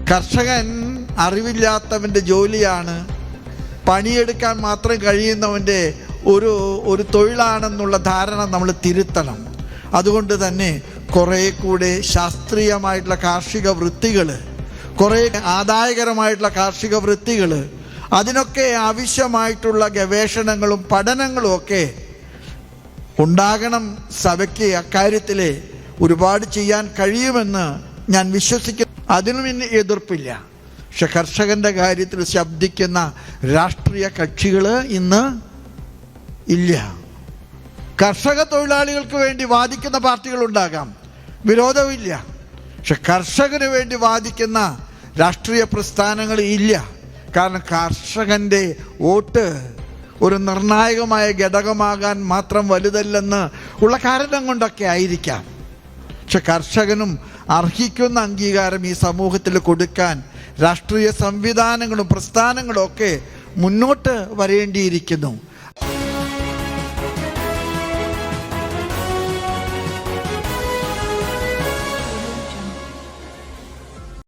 കർഷകൻ അറിവില്ലാത്തവൻ്റെ ജോലിയാണ്, പണിയെടുക്കാൻ മാത്രം കഴിയുന്നവൻ്റെ ഒരു തൊഴിലാണെന്നുള്ള ധാരണ നമ്മൾ തിരുത്തണം. അതുകൊണ്ട് തന്നെ കുറേ കൂടെ ശാസ്ത്രീയമായിട്ടുള്ള കാർഷിക വൃത്തികൾ, കുറേ ആദായകരമായിട്ടുള്ള കാർഷിക വൃത്തികൾ, അതിനൊക്കെ ആവശ്യമായിട്ടുള്ള ഗവേഷണങ്ങളും പഠനങ്ങളും ഒക്കെ ഉണ്ടാകണം. സഭയ്ക്ക് അക്കാര്യത്തിൽ ഒരുപാട് ചെയ്യാൻ കഴിയുമെന്ന് ഞാൻ വിശ്വസിക്കുന്നു. അതിനും എതിർപ്പില്ല. പക്ഷെ കർഷകൻ്റെ കാര്യത്തിൽ ശബ്ദിക്കുന്ന രാഷ്ട്രീയ കക്ഷികൾ ഇന്ന് ഇല്ല. കർഷക തൊഴിലാളികൾക്ക് വേണ്ടി വാദിക്കുന്ന പാർട്ടികളുണ്ടാകാം, വിരോധമില്ല. പക്ഷെ കർഷകന് വേണ്ടി വാദിക്കുന്ന രാഷ്ട്രീയ പ്രസ്ഥാനങ്ങൾ ഇല്ല. കാരണം കർഷകൻ്റെ വോട്ട് ഒരു നിർണായകമായ ഘടകമാകാൻ മാത്രം വലുതല്ലെന്ന് ഉള്ള കാരണം കൊണ്ടൊക്കെ ആയിരിക്കാം. പക്ഷെ കർഷകനും അർഹിക്കുന്ന അംഗീകാരം ഈ സമൂഹത്തിൽ കൊടുക്കാൻ രാഷ്ട്രീയ സംവിധാനങ്ങളും പ്രസ്ഥാനങ്ങളും ഒക്കെ മുന്നോട്ട് വരേണ്ടിയിരിക്കുന്നു.